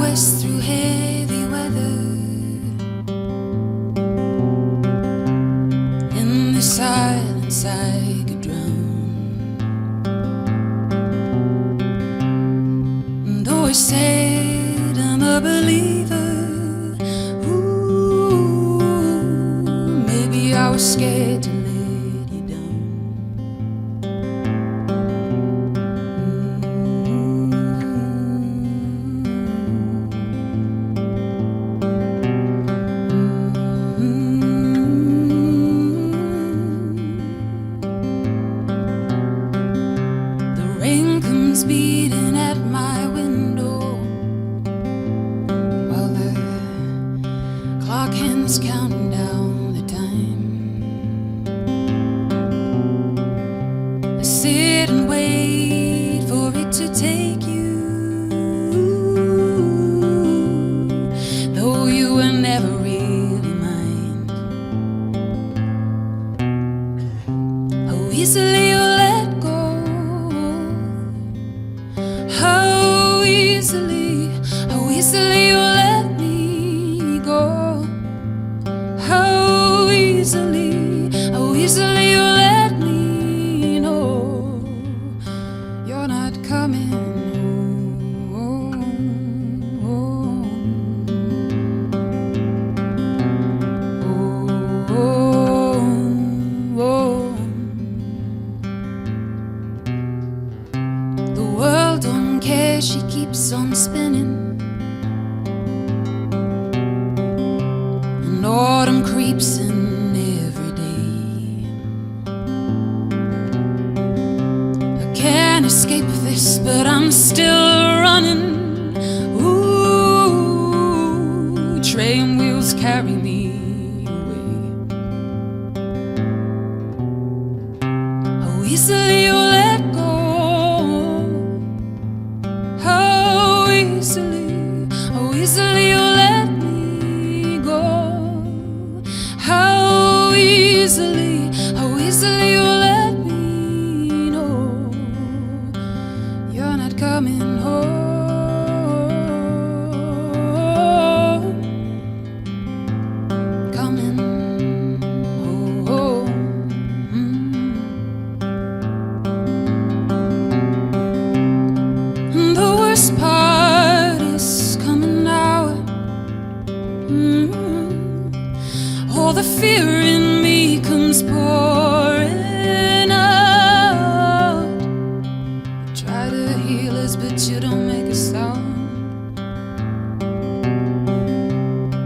west through heavy weather. In the silence I could drown. And though I said I'm a believer, ooh, maybe I was scared to let you down. The rain comes beating at my window while the clock hands counting down the time. I sit and wait for it to take you, though you were never really mine. How easily you let go, how easily you let me go. How easily you let me know you're not coming home. The world don't care, she keeps on spinning. And autumn creeps in every day. I can't escape this, but I'm still running. Ooh, train wheels carry me away. How easily you let go, how easily you let me go. How easily you let me know you're not coming home. Coming home. And the worst part is coming now. All the fear in me comes pouring out. You try to heal us, but you don't make a sound.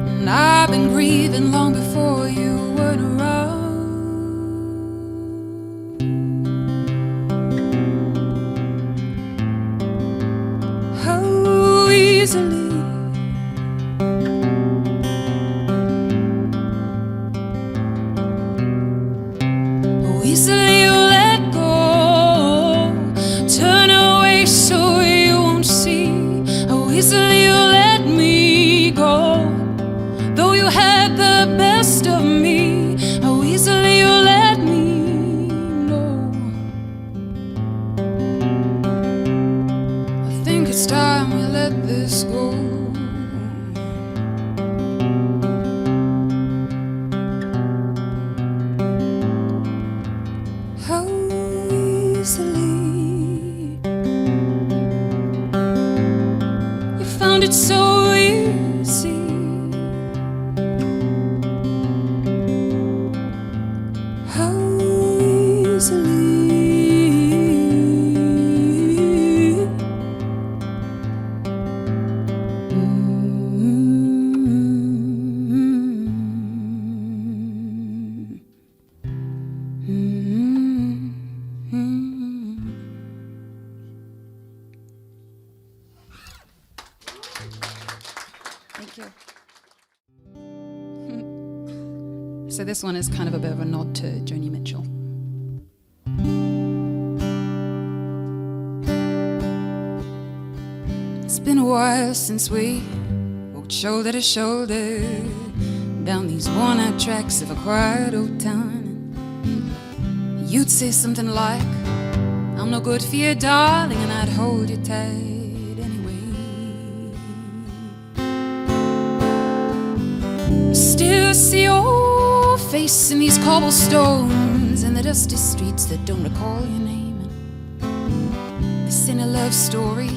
And I've been grieving long before you weren't around. How easily you let go, turn away so you won't see. How easily you let me go, though you had the best of me. How easily you let me know. I think it's time we let this go. How easily you found it so easy. How easily Thank you. So this one is kind of a bit of a nod to Joni Mitchell. It's been a while since we walked shoulder to shoulder down these worn-out tracks of a quiet old town. You'd say something like, I'm no good for you, darling, and I'd hold you tight anyway. Still see your face in these cobblestones and the dusty streets that don't recall your name. This ain't a love story,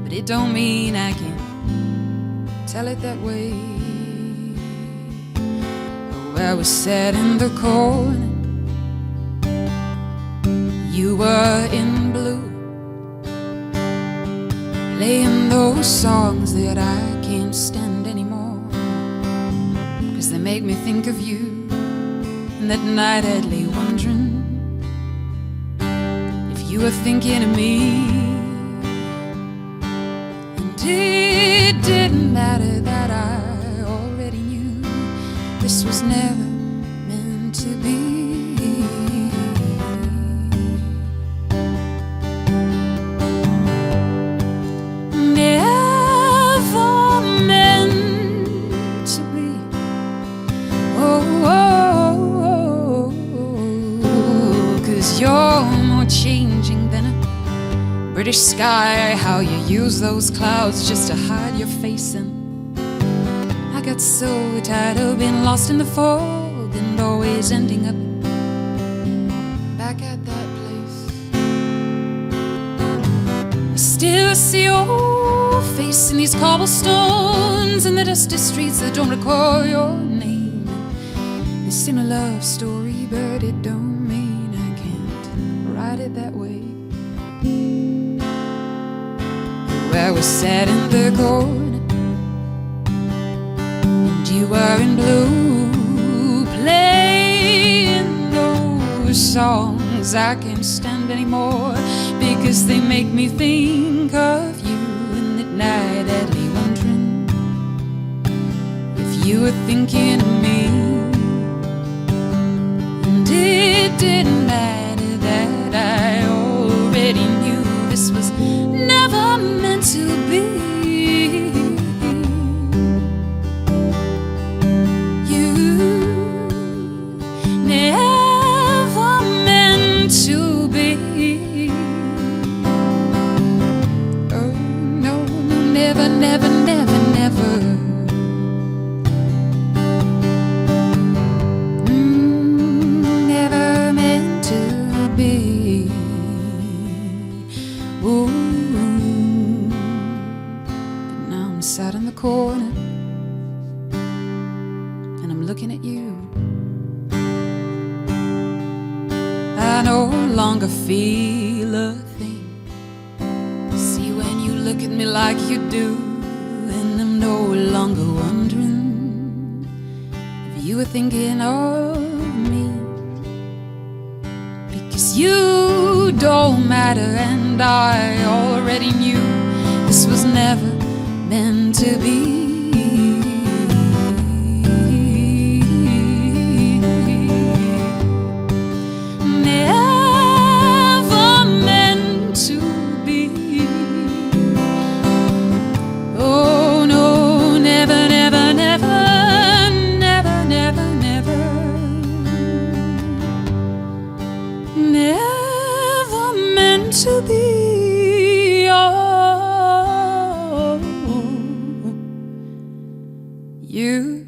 but it don't mean I can tell it that way. Oh, I was sat in the corner, you were in blue, playing those songs that I can't stand anymore, 'cause they make me think of you. And that night I'd lay wondering if you were thinking of me. And it didn't matter that I already knew this was never meant to be. You're more changing than a British sky. How you use those clouds just to hide your face. And I got so tired of being lost in the fog and always ending up back at that place. I still see your face in these cobblestones and the dusty streets that don't recall your name. This ain't a love story, but it don't it that way. Where we sat in the corner and you were in blue, playing those songs I can't stand anymore, because they make me think of you. And at night I'd lay wondering if you were thinking of me. And it didn't matter that I already knew this was never meant to be. You never meant to be. Oh no, no, never, never, never, never. Never meant to be. Ooh. But now I'm sat in the corner and I'm looking at you. I no longer feel a thing. See, when you look at me like you do, and I'm no longer wondering if you were thinking of me. You don't matter, and I already knew this was never meant to be. Never meant to be. Oh no, never, never, never, never, never, never. Never meant to be. Oh, you.